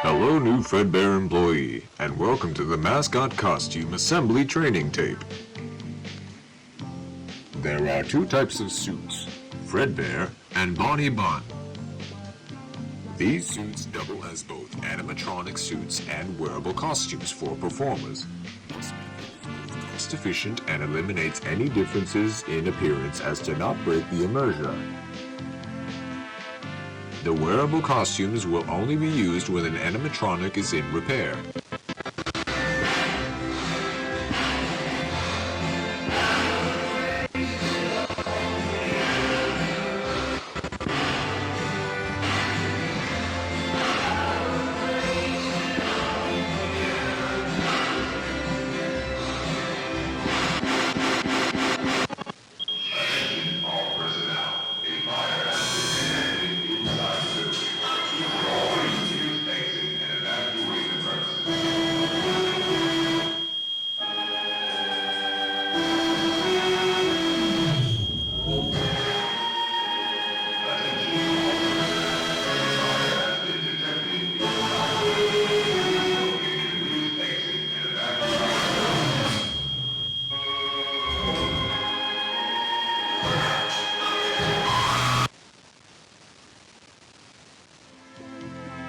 Hello, new Fredbear employee, and welcome to the Mascot Costume Assembly Training Tape. There are two types of suits, Fredbear and Bonnie Bun. These suits double as both animatronic suits and wearable costumes for performers. This method is cost efficient and eliminates any differences in appearance as to not break the immersion. The wearable costumes will only be used when an animatronic is in repair.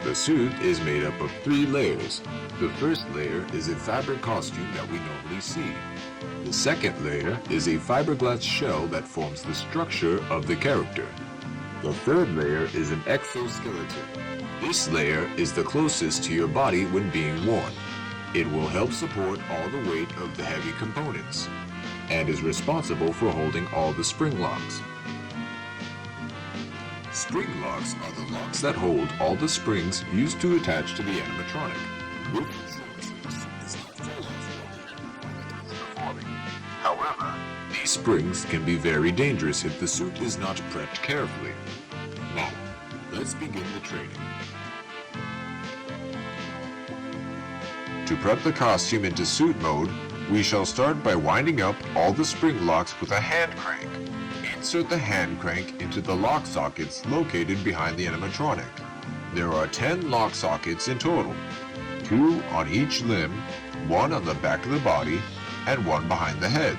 The suit is made up of 3 layers. The first layer is a fabric costume that we normally see. The second layer is a fiberglass shell that forms the structure of the character. The third layer is an exoskeleton. This layer is the closest to your body when being worn. It will help support all the weight of the heavy components and is responsible for holding all the spring locks. Spring locks are the locks that hold all the springs used to attach to the animatronic. However, these springs can be very dangerous if the suit is not prepped carefully. Now, let's begin the training. To prep the costume into suit mode, we shall start by winding up all the spring locks with a hand crank. Insert the hand crank into the lock sockets located behind the animatronic. There are 10 lock sockets in total, 2 on each limb, 1 on the back of the body, and 1 behind the head.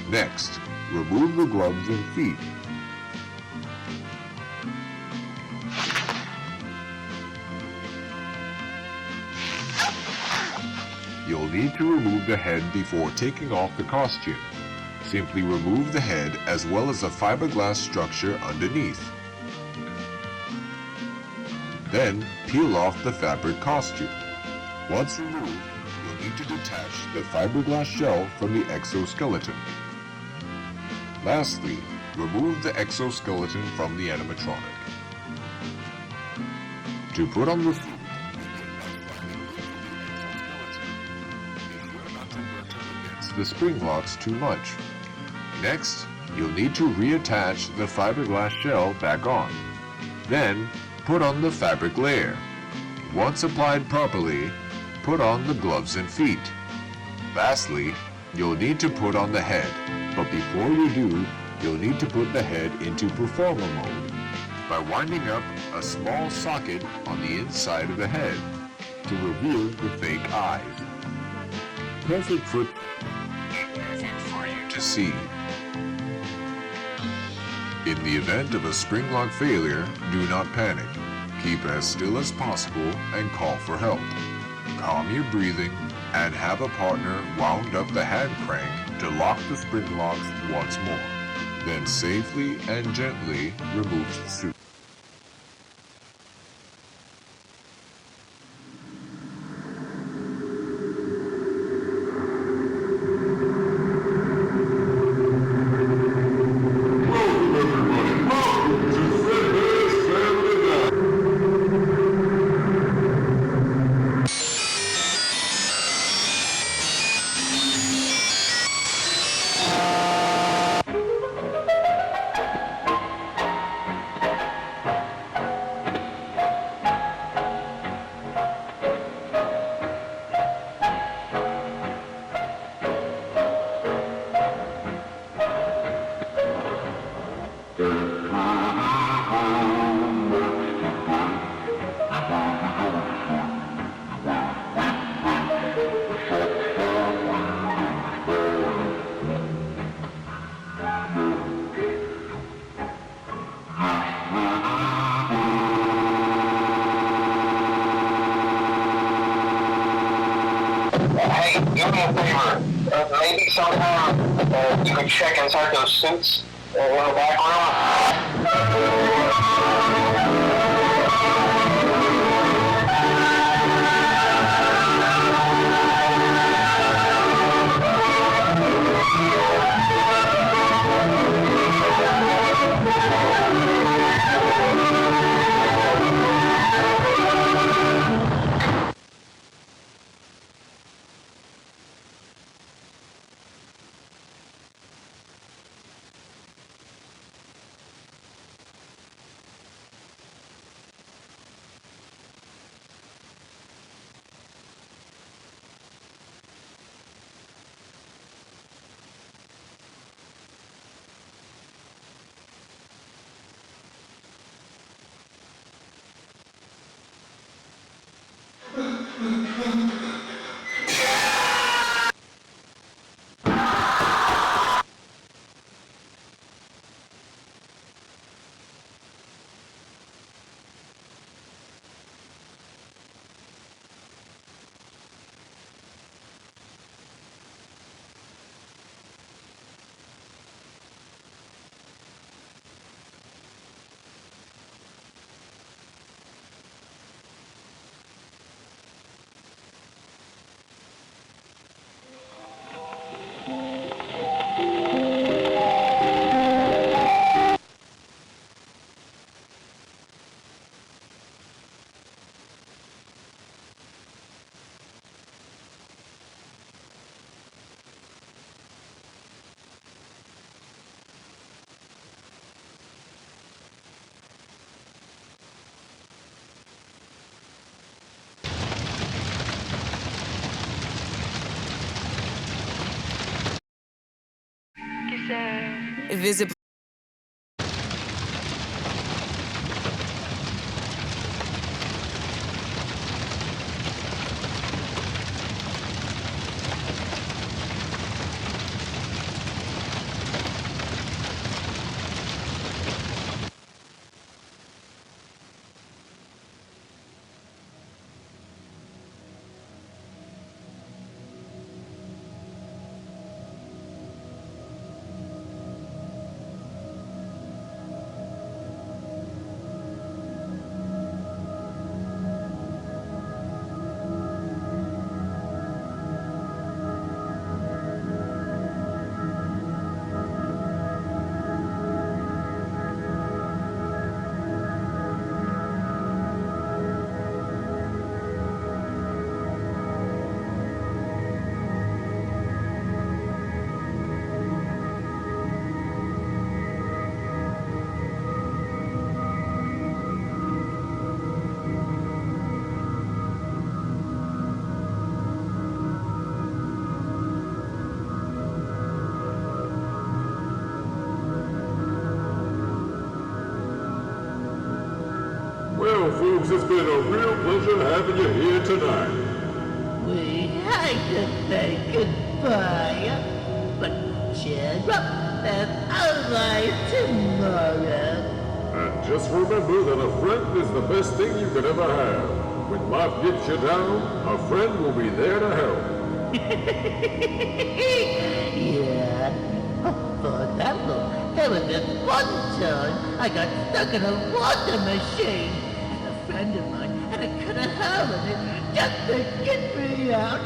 Next, remove the gloves and feet. You'll need to remove the head before taking off the costume. Simply remove the head as well as the fiberglass structure underneath. Then peel off the fabric costume. Once removed, you'll need to detach the fiberglass shell from the exoskeleton. Lastly, remove the exoskeleton from the animatronic. To put on the suit, the spring locks too much. Next, you'll need to reattach the fiberglass shell back on. Then, put on the fabric layer. Once applied properly, put on the gloves and feet. Lastly, you'll need to put on the head, but before you do, you'll need to put the head into performer mode by winding up a small socket on the inside of the head to reveal the fake eyes. Perfect for you to see. In the event of a spring lock failure, do not panic. Keep as still as possible and call for help. Calm your breathing and have a partner wound up the hand crank to lock the spring locks once more. Then safely and gently remove the suit. do me a favor. Maybe sometime you could check inside those suits in the back Visible. Well, folks, it's been a real pleasure having you here tonight. We had to say goodbye, but cheer up, there's always tomorrow. And just remember that a friend is the best thing you could ever have. When life gets you down, a friend will be there to help. Yeah. For example, there was this one time I got stuck in a water machine. And a friend of mine had a cut a hole in it just to get me out.